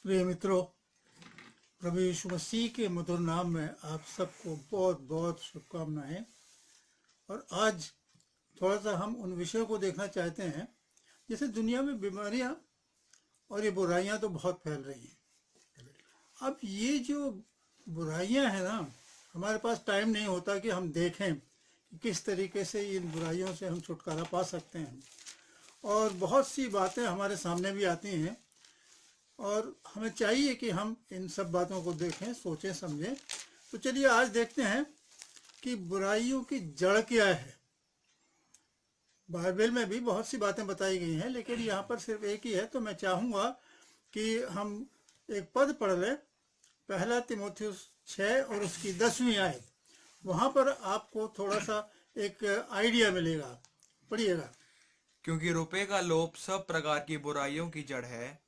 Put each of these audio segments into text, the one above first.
प्रिय मित्रों, प्रभु यीशु मसीह के मधुर नाम में आप सबको बहुत बहुत शुभकामनाएं। और आज थोड़ा सा हम उन विषयों को देखना चाहते हैं। जैसे दुनिया में बीमारियां और ये बुराइयां तो बहुत फैल रही हैं। अब ये जो बुराइयां हैं ना, हमारे पास टाइम नहीं होता कि हम देखें कि किस तरीके से इन बुराइयों से हम छुटकारा पा सकते हैं। और बहुत सी बातें हमारे सामने भी आती हैं और हमें चाहिए कि हम इन सब बातों को देखें, सोचें, समझें। तो चलिए आज देखते हैं कि बुराइयों की जड़ क्या है। बाइबल में भी बहुत सी बातें बताई गई हैं, लेकिन यहाँ पर सिर्फ एक ही है। तो मैं चाहूँगा कि हम एक पद पढ़ लें, पहला तीमुथियुस 6 और उसकी 10वीं आयत। वहाँ पर आपको थोड़ा सा एक आइडिया मिलेगा। पढ़िएगा। क्योंकि रुपए का लोभ सब प्रकार की बुराइयों की जड़ है,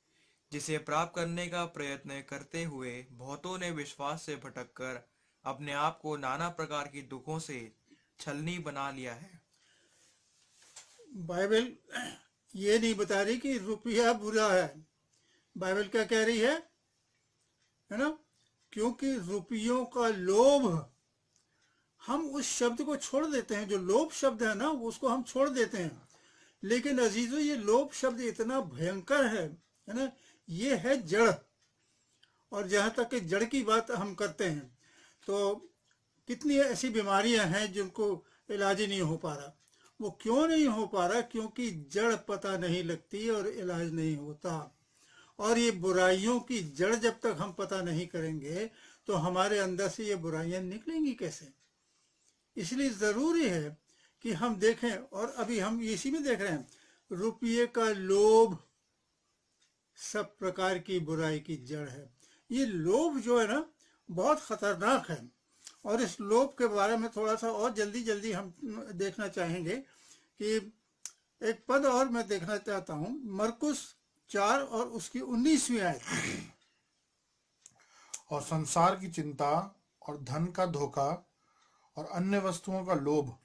जिसे प्राप्त करने का प्रयत्न करते हुए बहुतों ने विश्वास से भटककर अपने आप को नाना प्रकार की दुखों से छलनी बना लिया है। बाइबल ये नहीं बता रही कि रुपया बुरा है। बाइबल क्या कह रही है ना? क्योंकि रुपयों का लोभ, हम उस शब्द को छोड़ देते हैं। जो लोभ शब्द है ना, उसको हम छोड़ देते हैं। लेकिन अजीजों, ये लोभ शब्द इतना भयंकर है ना? ये है जड़। और जहाँ तक कि जड़ की बात हम करते हैं, तो कितनी ऐसी बीमारियां हैं जिनको इलाज ही नहीं हो पा रहा। वो क्यों नहीं हो पा रहा? क्योंकि जड़ पता नहीं लगती और इलाज नहीं होता। और ये बुराइयों की जड़ जब तक हम पता नहीं करेंगे, तो हमारे अंदर से ये बुराइयां निकलेंगी कैसे? इसलिए ज़रूरी है कि हम देखें। और अभी हम इसी में देख रहे हैं, रुपये का लोभ सब प्रकार की बुराई की जड़ है। ये लोभ जो है ना, बहुत खतरनाक है। और इस लोभ के बारे में थोड़ा सा और जल्दी जल्दी हम देखना चाहेंगे कि एक पद और मैं देखना चाहता हूँ, मरकुस 4 और उसकी 19वीं आयत। और संसार की चिंता और धन का धोखा और अन्य वस्तुओं का लोभ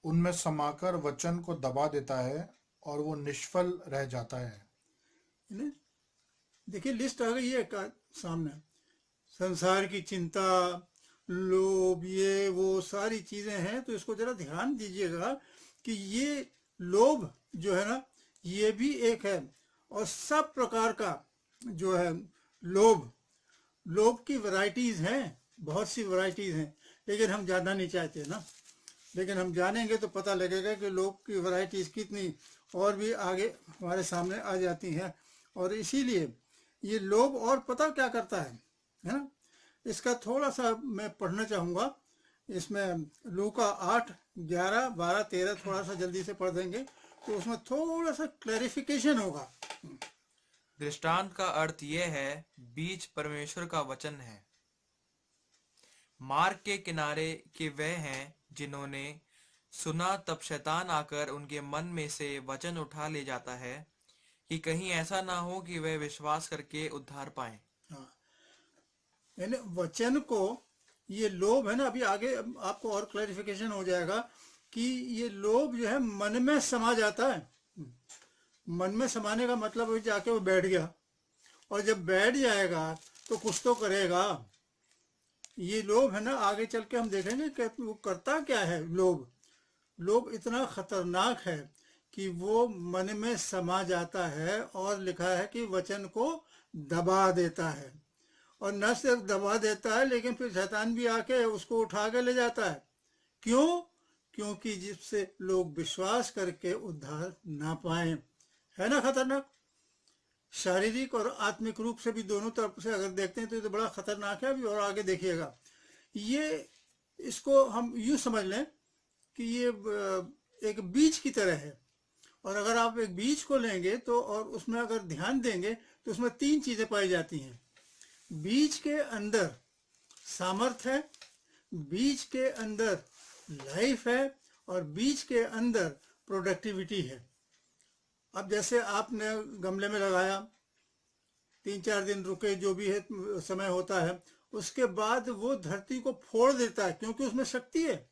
उनमें समाकर वचन को दबा देता है और वो निष्फल रह जाता है। देखिए, लिस्ट आ गई है सामने। संसार की चिंता, लोभ, ये वो सारी चीजें हैं। तो इसको जरा ध्यान दीजिएगा कि ये लोभ जो है ना, ये भी एक है। और सब प्रकार का जो है लोभ, लोभ की वैरायटीज हैं, बहुत सी वैरायटीज हैं। लेकिन हम जानना नहीं चाहते ना। लेकिन हम जानेंगे तो पता लगेगा कि लोभ की वैरायटीज कितनी और भी आगे हमारे सामने आ जाती हैं। और इसीलिए ये लोभ और पता क्या करता है ना? इसका थोड़ा सा मैं पढ़ना चाहूँगा। इसमें लूका 8, 11, 12, 13 थोड़ा सा जल्दी से पढ़ देंगे तो उसमें थोड़ा सा क्लैरिफिकेशन होगा। दृष्टांत का अर्थ यह है, बीज परमेश्वर का वचन है। मार्ग के किनारे के वह हैं जिन्होंने सुना, तब शैतान आकर उनके मन में से वचन उठा ले जाता है कि कहीं ऐसा ना हो कि वह विश्वास करके उद्धार पाएं। हाँ, यानी वचन को, ये लोभ है ना, अभी आगे आपको और क्लैरिफिकेशन हो जाएगा कि ये लोभ जो है मन में समा जाता है। मन में समाने का मतलब है जाके वो बैठ गया। और जब बैठ जाएगा तो कुछ तो करेगा। ये लोभ है ना, आगे चल के हम देखेंगे कि वो करता क्या है। लोभ, लोभ इतना खतरनाक है कि वो मन में समा जाता है। और लिखा है कि वचन को दबा देता है। और न सिर्फ दबा देता है, लेकिन फिर शैतान भी आके उसको उठा के ले जाता है। क्यों? क्योंकि जिससे लोग विश्वास करके उद्धार ना पाए। है ना खतरनाक? शारीरिक और आत्मिक रूप से भी, दोनों तरफ से अगर देखते हैं तो ये तो बड़ा खतरनाक है। अभी और आगे देखिएगा। ये, इसको हम यूं समझ लें कि ये एक बीज की तरह है। और अगर आप एक बीज को लेंगे तो और उसमें अगर ध्यान देंगे तो उसमें 3 चीजें पाई जाती हैं। बीज के अंदर सामर्थ्य है, बीज के अंदर लाइफ है, और बीज के अंदर प्रोडक्टिविटी है। अब जैसे आपने गमले में लगाया, 3-4 दिन रुके, जो भी है समय होता है, उसके बाद वो धरती को फोड़ देता है क्योंकि उसमें शक्ति है।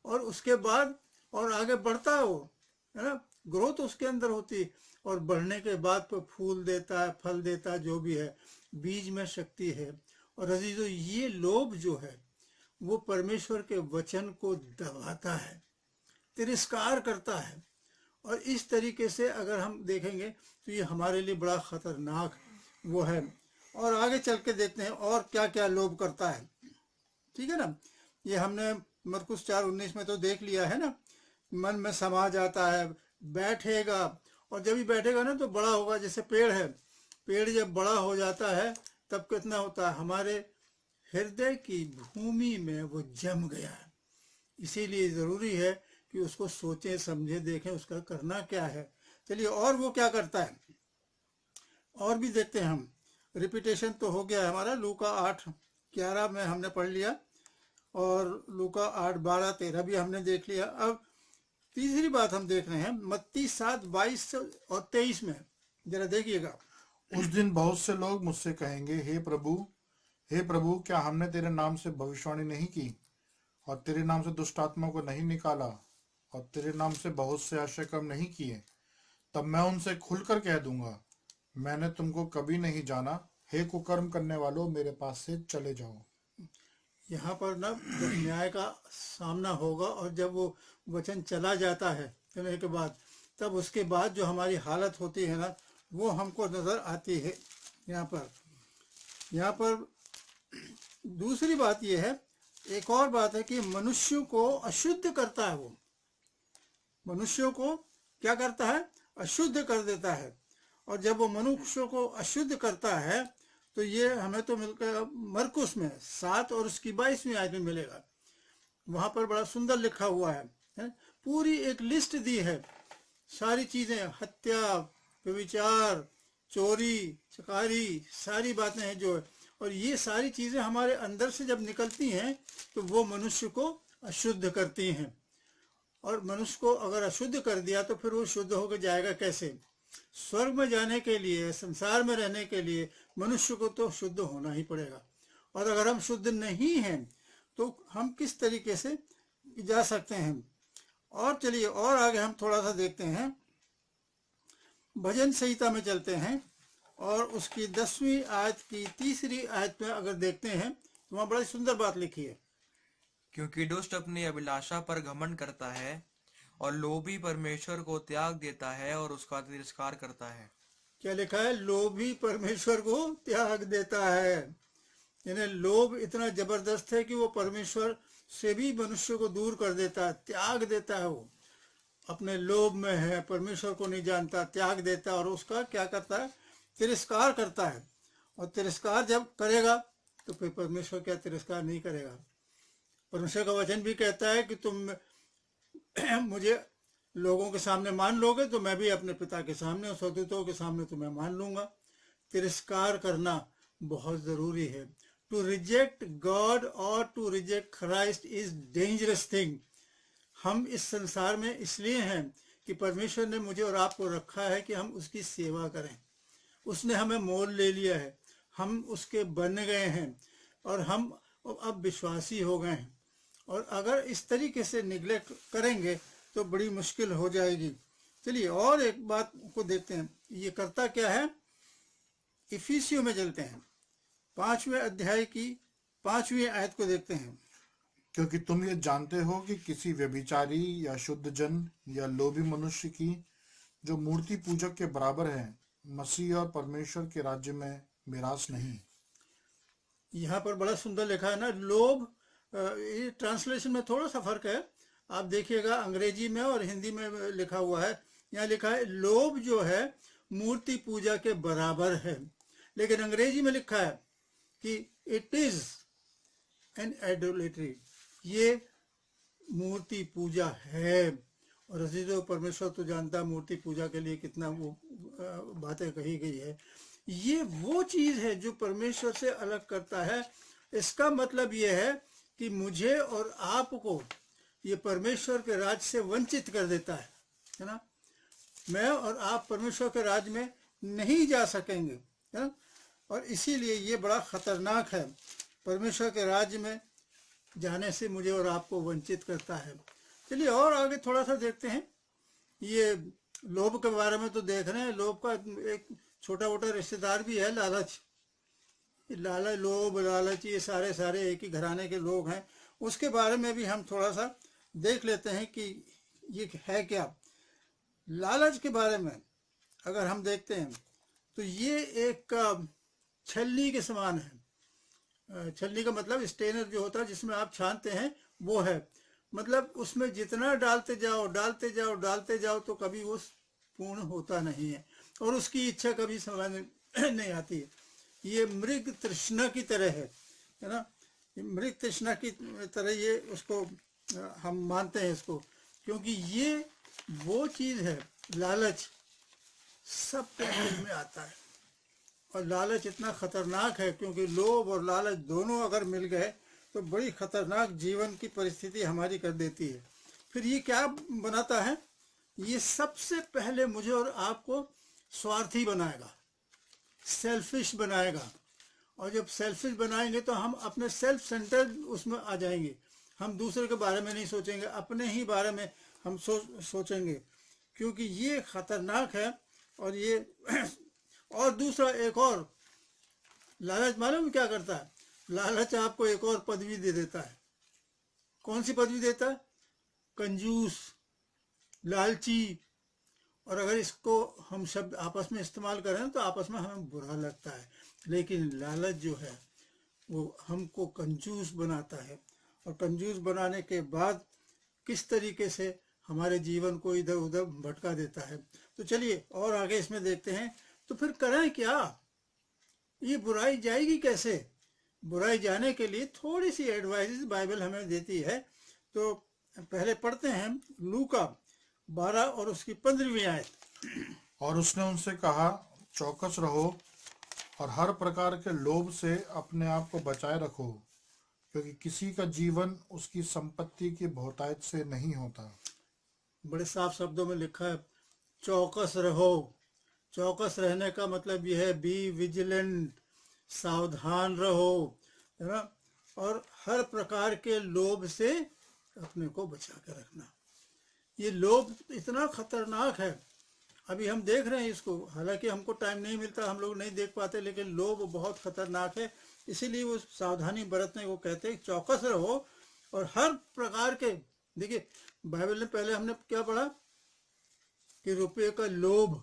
और उसके बाद और आगे बढ़ता है वो, है ना? ग्रोथ उसके अंदर होती है, और बढ़ने के बाद फिर फूल देता है, फल देता है, जो भी है, बीज में शक्ति है। और अजीजों, ये लोभ जो है वो परमेश्वर के वचन को दबाता है, तिरस्कार करता है। और इस तरीके से अगर हम देखेंगे तो ये हमारे लिए बड़ा खतरनाक वो है। और आगे चल के देखते हैं और क्या क्या लोभ करता है, ठीक है ना। ये हमने मरकुस 4:19 में तो देख लिया है ना। मन में समा जाता है, बैठेगा, और जब भी बैठेगा ना तो बड़ा होगा। जैसे पेड़ है, पेड़ जब बड़ा हो जाता है तब कितना होता है, हमारे हृदय की भूमि में वो जम गया है। इसीलिए ज़रूरी है कि उसको सोचें, समझें, देखें उसका करना क्या है। चलिए, और वो क्या करता है और भी देखते हैं हम। रिपीटेशन तो हो गया है हमारा, लूका 8:11 में हमने पढ़ लिया, और लूका 8:12-13 भी हमने देख लिया। अब तीसरी बात हम देख रहे हैं मत्ती 7:22 और 23 में, जरा देखिएगा। उस दिन बहुत से लोग मुझसे कहेंगे, हे प्रभु, क्या हमने तेरे नाम से भविष्यवाणी नहीं की, और तेरे नाम से दुष्ट आत्मा को नहीं निकाला, और तेरे नाम से बहुत से आश्चर्य कर्म नहीं किए? तब मैं उनसे खुलकर कह दूंगा, मैंने तुमको कभी नहीं जाना। हे कुकर्म करने वालों, मेरे पास से चले जाओ। यहाँ पर ना जब न्याय का सामना होगा और जब वो वचन चला जाता है चलने के बाद, तब उसके बाद जो हमारी हालत होती है ना, वो हमको नज़र आती है। यहाँ पर दूसरी बात ये है, एक और बात है कि मनुष्य को अशुद्ध करता है। वो मनुष्यों को क्या करता है, अशुद्ध कर देता है। और जब वो मनुष्य को अशुद्ध करता है तो ये हमें तो मिलकर मरकुस में 7 और उसकी 22वीं आयत में मिलेगा। वहाँ पर बड़ा सुंदर लिखा हुआ है, पूरी एक लिस्ट दी है, सारी चीज़ें, हत्या, व्यभिचार, चोरी, चकारी, सारी बातें हैं जो है। और ये सारी चीज़ें हमारे अंदर से जब निकलती हैं तो वो मनुष्य को अशुद्ध करती हैं। और मनुष्य को अगर अशुद्ध कर दिया तो फिर वो शुद्ध होकर जाएगा कैसे? स्वर्ग में जाने के लिए, संसार में रहने के लिए मनुष्य को तो शुद्ध होना ही पड़ेगा। और अगर हम शुद्ध नहीं हैं तो हम किस तरीके से जा सकते हैं? और चलिए और आगे हम थोड़ा सा देखते हैं, भजन संहिता में चलते हैं, और उसकी 10वीं आयत की 3री आयत में अगर देखते हैं तो वहाँ बड़ी सुंदर बात लिखी है। क्योंकि दुष्ट अपनी अभिलाषा पर घमंड करता है, और लोभी परमेश्वर को त्याग देता है और उसका तिरस्कार करता है। क्या लिखा है? लोभी परमेश्वर को त्याग देता है। यानी लोभ इतना जबरदस्त है कि वो परमेश्वर से भी मनुष्य को दूर कर देता है, त्याग देता है। वो अपने लोभ में है, परमेश्वर को नहीं जानता, त्याग देता है, और उसका क्या करता है? तिरस्कार करता है। और तिरस्कार जब करेगा तो फिर परमेश्वर क्या तिरस्कार नहीं करेगा? परमेश्वर का वचन भी कहता है कि तुम मुझे लोगों के सामने मान लोगे तो मैं भी अपने पिता के सामने और स्वदूतों के सामने तुम्हें मान लूंगा। तिरस्कार करना बहुत ज़रूरी है। टू रिजेक्ट गॉड और to reject Christ is dangerous thing. हम इस संसार में इसलिए हैं कि परमेश्वर ने मुझे और आपको रखा है कि हम उसकी सेवा करें। उसने हमें मोल ले लिया है, हम उसके बन गए हैं, और हम अब विश्वासी हो गए हैं। और अगर इस तरीके से निगलेक्ट करेंगे तो बड़ी मुश्किल हो जाएगी। चलिए और एक बात को देखते हैं, ये करता क्या है। इफिसियों में चलते हैं, 5वें अध्याय की 5वीं आयत को देखते हैं। क्योंकि तुम ये जानते हो कि किसी व्यभिचारी या शुद्ध जन या लोभी मनुष्य की, जो मूर्ति पूजक के बराबर है, मसीह और परमेश्वर के राज्य में मिरास नहीं। यहाँ पर बड़ा सुंदर लिखा है ना, लोभ। ये ट्रांसलेशन में थोड़ा सा फर्क है, आप देखिएगा अंग्रेजी में और हिंदी में लिखा हुआ है। यहाँ लिखा है लोभ जो है मूर्ति पूजा के बराबर है, लेकिन अंग्रेजी में लिखा है कि इट इज एन आइडोलेट्री, ये मूर्ति पूजा है। और अजीजों, परमेश्वर तो जानता है मूर्ति पूजा के लिए कितना वो बातें कही गई है। ये वो चीज़ है जो परमेश्वर से अलग करता है। इसका मतलब ये है कि मुझे और आपको ये परमेश्वर के राज से वंचित कर देता है ना। मैं और आप परमेश्वर के राज में नहीं जा सकेंगे, है ना। और इसीलिए ये बड़ा खतरनाक है, परमेश्वर के राज्य में जाने से मुझे और आपको वंचित करता है। चलिए और आगे थोड़ा सा देखते हैं, ये लोभ के बारे में तो देख रहे हैं, लोभ का एक छोटा मोटा रिश्तेदार भी है लालच। लालच, लोभ, लालच, ये सारे सारे एक ही घराने के लोग हैं। उसके बारे में भी हम थोड़ा सा देख लेते हैं कि ये है क्या। लालच के बारे में अगर हम देखते हैं तो ये एक छलनी के समान है। छलनी का मतलब स्टेनर जो होता है जिसमें आप छानते हैं, वो है। मतलब उसमें जितना डालते जाओ डालते जाओ डालते जाओ तो कभी वो पूर्ण होता नहीं है और उसकी इच्छा कभी समझ नहीं आती है। ये मृग तृष्णा की तरह है ना। मृग तृष्णा की तरह ये उसको हम मानते हैं इसको, क्योंकि ये वो चीज है। लालच सबके दिल में आता है और लालच इतना खतरनाक है, क्योंकि लोभ और लालच दोनों अगर मिल गए तो बड़ी खतरनाक जीवन की परिस्थिति हमारी कर देती है। फिर ये क्या बनाता है? ये सबसे पहले मुझे और आपको स्वार्थी बनाएगा, सेल्फिश बनाएगा। और जब सेल्फिश बनाएंगे तो हम अपने सेल्फ सेंटर्ड उसमें आ जाएंगे। हम दूसरे के बारे में नहीं सोचेंगे, अपने ही बारे में हम सोचेंगे, क्योंकि ये खतरनाक है। और ये और दूसरा एक और लालच मालूम क्या करता है? लालच आपको एक और पदवी दे देता है। कौन सी पदवी देता है? कंजूस, लालची। और अगर इसको हम शब्द आपस में इस्तेमाल करें तो आपस में हमें बुरा लगता है, लेकिन लालच जो है वो हमको कंजूस बनाता है। और कंजूस बनाने के बाद किस तरीके से हमारे जीवन को इधर उधर भटका देता है। तो चलिए और आगे इसमें देखते हैं। तो फिर करें क्या? ये बुराई जाएगी कैसे? बुराई जाने के लिए थोड़ी सी एडवाइस बाइबल हमें देती है। तो पहले पढ़ते हैं लूका 12 और उसकी 15वीं आयत। और उसने उनसे कहा, चौकस रहो और हर प्रकार के लोभ से अपने आप को बचाए रखो, क्योंकि किसी का जीवन उसकी संपत्ति की बहुतायत से नहीं होता। बड़े साफ शब्दों में लिखा है, चौकस रहो। चौकस रहने का मतलब यह है बी विजिलेंट, सावधान रहो, है ना। और हर प्रकार के लोभ से अपने को बचा के रखना। ये लोभ इतना खतरनाक है, अभी हम देख रहे हैं इसको। हालांकि हमको टाइम नहीं मिलता, हम लोग नहीं देख पाते, लेकिन लोभ बहुत खतरनाक है। इसीलिए वो सावधानी बरतने को कहते हैं, चौकस रहो। और हर प्रकार के, देखिए बाइबल में पहले हमने क्या पढ़ा कि रुपये का लोभ,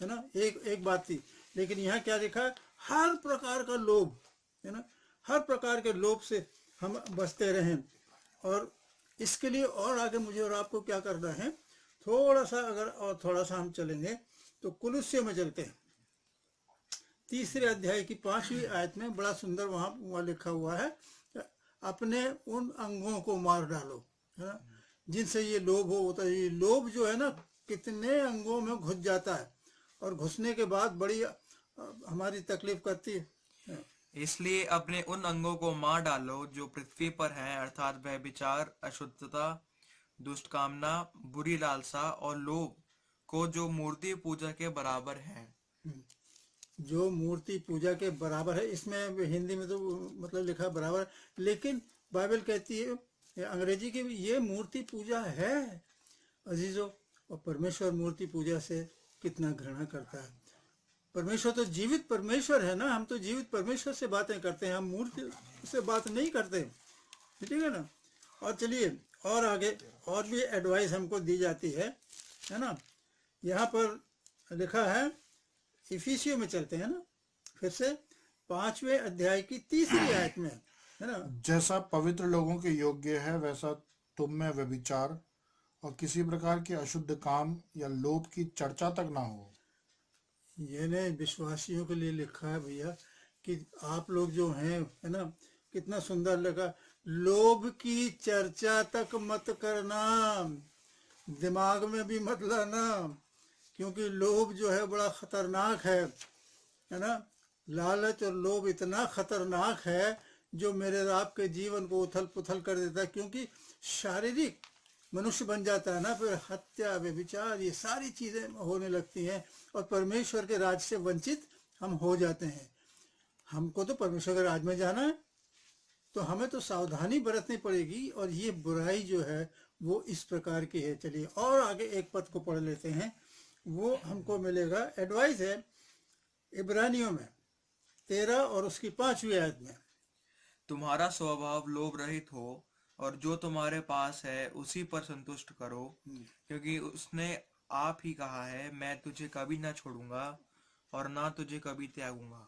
है ना, एक बात थी। लेकिन यहाँ क्या लिखा है? हर प्रकार का लोभ, है ना। हर प्रकार के लोभ से हम बचते रहें। और इसके लिए और आगे मुझे और आपको क्या करना है? थोड़ा सा अगर और थोड़ा सा हम चलेंगे तो कुलुस्सियों में चलते हैं। 3 अध्याय की 5वीं आयत में बड़ा सुंदर वहाँ लिखा हुआ है, अपने उन अंगों को मार डालो, है ना, जिनसे ये लोभ होता है। ये लोभ जो है ना, कितने अंगों में घुस जाता है और घुसने के बाद बड़ी हमारी तकलीफ करती है। इसलिए अपने उन अंगों को मार डालो जो पृथ्वी पर हैं, अर्थात व्यभिचार, अशुद्धता, दुष्ट कामना, बुरी लालसा और लोभ को, जो मूर्ति पूजा के बराबर है। जो मूर्ति पूजा के बराबर है, इसमें हिंदी में तो मतलब लिखा है बराबर, लेकिन बाइबल कहती है अंग्रेजी की, ये मूर्ति पूजा है अजीजों। और परमेश्वर मूर्ति पूजा से कितना घृणा करता है। परमेश्वर तो जीवित परमेश्वर है ना, हम तो जीवित परमेश्वर से बातें करते हैं, हम मूर्ति से बात नहीं करते, ठीक है ना। और चलिए और आगे और भी एडवाइस हमको दी जाती है ना। यहाँ पर लिखा है, इफिसियों में चलते हैं ना फिर से, 5वें अध्याय की 3री आयत में, है ना। जैसा पवित्र लोगों के योग्य है, वैसा तुम में व्यभिचार और किसी प्रकार के अशुद्ध काम या लोभ की चर्चा तक ना हो। ये ने विश्वासियों के लिए लिखा है भैया, कि आप लोग जो हैं, है ना, कितना सुंदर लगा, लोभ की चर्चा तक मत करना, दिमाग में भी मत लाना, क्योंकि लोभ जो है बड़ा खतरनाक है ना। लालच और लोभ इतना खतरनाक है जो मेरे और आपके जीवन को उथल पुथल कर देता है, क्योंकि शारीरिक मनुष्य बन जाता है ना, फिर हत्या, व्यभिचार, ये सारी चीजें होने लगती हैं और परमेश्वर के राज से वंचित हम हो जाते हैं। हमको तो परमेश्वर के राज में जाना है, तो हमें तो सावधानी बरतनी पड़ेगी। और ये बुराई जो है वो इस प्रकार की है। चलिए और आगे एक पद को पढ़ लेते हैं, वो हमको मिलेगा। एडवाइस है इब्रानियों में 13 और उसकी 5वीं आयत में। तुम्हारा स्वभाव लोभ रहित हो और जो तुम्हारे पास है उसी पर संतुष्ट करो, क्योंकि उसने आप ही कहा है, मैं तुझे कभी ना छोड़ूंगा और ना तुझे कभी त्यागूंगा।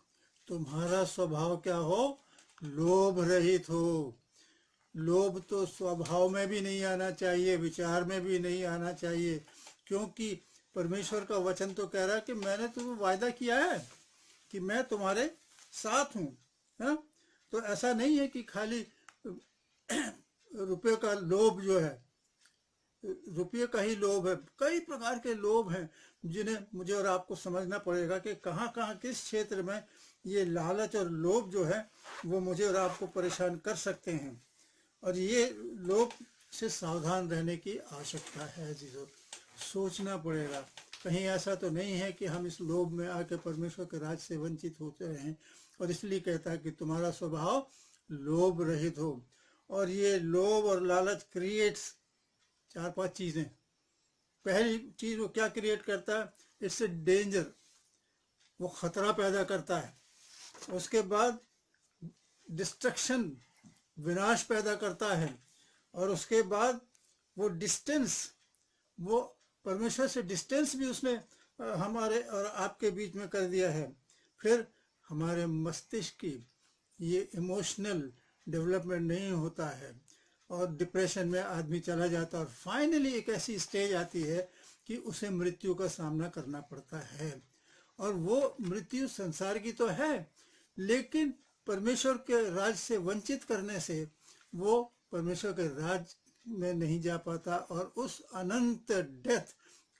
तुम्हारा स्वभाव क्या हो? लोभ रहित हो। लोभ तो स्वभाव में भी नहीं आना चाहिए, विचार में भी नहीं आना चाहिए, क्योंकि परमेश्वर का वचन तो कह रहा है कि मैंने तुम्हें वायदा किया है कि मैं तुम्हारे साथ हूँ, है? तो ऐसा नहीं है कि खाली रुपये का लोभ जो है, रुपये का ही लोभ है। कई प्रकार के लोभ हैं जिन्हें मुझे और आपको समझना पड़ेगा कि कहाँ कहाँ किस क्षेत्र में ये लालच और लोभ जो है वो मुझे और आपको परेशान कर सकते हैं, और ये लोभ से सावधान रहने की आवश्यकता है। जीजो सोचना पड़ेगा, कहीं ऐसा तो नहीं है कि हम इस लोभ में आके परमेश्वर के राज से वंचित होते रहें। और इसलिए कहता है कि तुम्हारा स्वभाव लोभ रहित हो। और ये लोभ और लालच क्रिएट्स 4-5 चीज़ें। पहली चीज़ वो क्या क्रिएट करता है? इट्स ए डेंजर, वो खतरा पैदा करता है। उसके बाद डिस्ट्रक्शन, विनाश पैदा करता है। और उसके बाद वो डिस्टेंस, वो परमेश्वर से डिस्टेंस भी उसने हमारे और आपके बीच में कर दिया है। फिर हमारे मस्तिष्क की ये इमोशनल डेवलपमेंट नहीं होता है और डिप्रेशन में आदमी चला जाता है, और फाइनली एक ऐसी स्टेज आती है कि उसे मृत्यु का सामना करना पड़ता है। और वो मृत्यु संसार की तो है, लेकिन परमेश्वर के राज से वंचित करने से वो परमेश्वर के राज में नहीं जा पाता और उस अनंत डेथ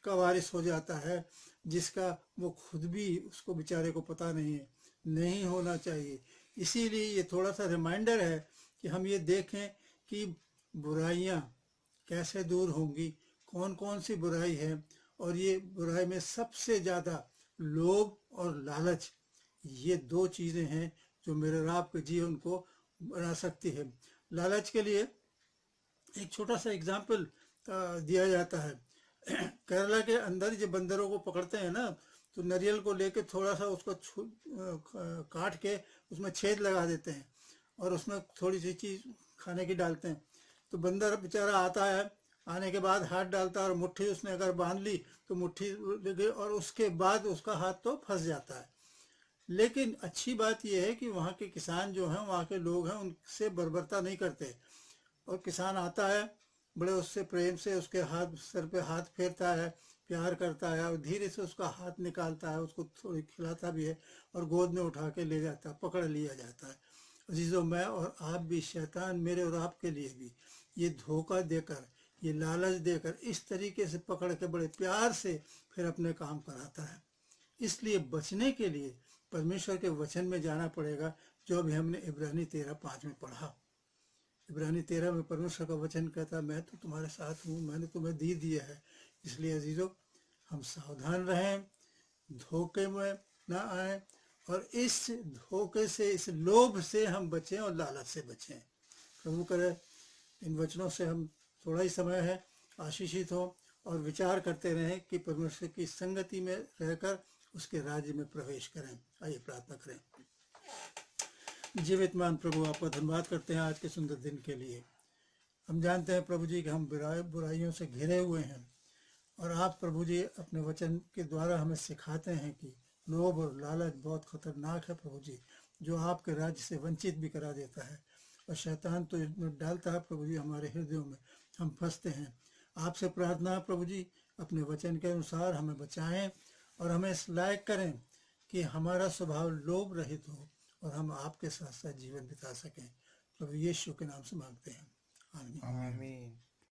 का वारिस हो जाता है, जिसका वो खुद भी उसको बेचारे को पता नहीं है। नहीं होना चाहिए। इसीलिए ये थोड़ा सा रिमाइंडर है कि हम ये देखें कि बुराइयां कैसे दूर होंगी, कौन कौन सी बुराई है। और ये बुराई में सबसे ज़्यादा लोभ और लालच, ये 2 चीज़ें हैं जो मेरे और आपके जीवन को बना सकती है। लालच के लिए एक छोटा सा एग्जाम्पल दिया जाता है। केरला के अंदर जब बंदरों को पकड़ते हैं ना, तो नारियल को लेके थोड़ा सा उसको काट के उसमें छेद लगा देते हैं और उसमें थोड़ी सी चीज़ खाने की डालते हैं। तो बंदर बेचारा आता है, आने के बाद हाथ डालता है और मुट्ठी उसने अगर बांध ली तो मुट्ठी लगे और उसके बाद उसका हाथ तो फंस जाता है। लेकिन अच्छी बात यह है कि वहाँ के किसान जो हैं, वहाँ के लोग हैं, उनसे बर्बरता नहीं करते। और किसान आता है, बड़े उससे प्रेम से उसके हाथ, सर पे हाथ फेरता है, प्यार करता है और धीरे से उसका हाथ निकालता है, उसको थोड़ी खिलाता भी है और गोद में उठा के ले जाता है, पकड़ लिया जाता है। अजीज़ों, मैं और आप भी, शैतान मेरे और आपके लिए भी ये धोखा देकर, ये लालच देकर इस तरीके से पकड़ के बड़े प्यार से फिर अपने काम कराता है। इसलिए बचने के लिए परमेश्वर के वचन में जाना पड़ेगा, जो अभी हमने इब्रानी 13:5 में पढ़ा। इब्रानी 13 में परमेश्वर का वचन कहता है, मैं तो तुम्हारे साथ हूँ, मैंने तुम्हें दी दिया है। इसलिए अजीजों, हम सावधान रहें, धोखे में ना आए और इस धोखे से, इस लोभ से हम बचें और लालच से बचें। प्रभु करे इन वचनों से हम, थोड़ा ही समय है, आशीषित हो और विचार करते रहें कि परमेश्वर की संगति में रहकर उसके राज्य में प्रवेश करें। आइए प्रार्थना करें। जीवितमान प्रभु, आपका धन्यवाद करते हैं आज के सुंदर दिन के लिए। हम जानते हैं प्रभु जी कि हम बुराइयों से घिरे हुए हैं, और आप प्रभु जी अपने वचन के द्वारा हमें सिखाते हैं कि लोभ और लालच बहुत खतरनाक है प्रभु जी, जो आपके राज्य से वंचित भी करा देता है। और शैतान तो इसमें डालता है प्रभु जी हमारे हृदयों में, हम फंसते हैं। आपसे प्रार्थना है प्रभु जी, अपने वचन के अनुसार हमें बचाएं और हमें इस लायक करें कि हमारा स्वभाव लोभ रहित हो और हम आपके साथ साथ जीवन बिता सकें। प्रभु यीशु के नाम से मांगते हैं, आमीन। आमीन।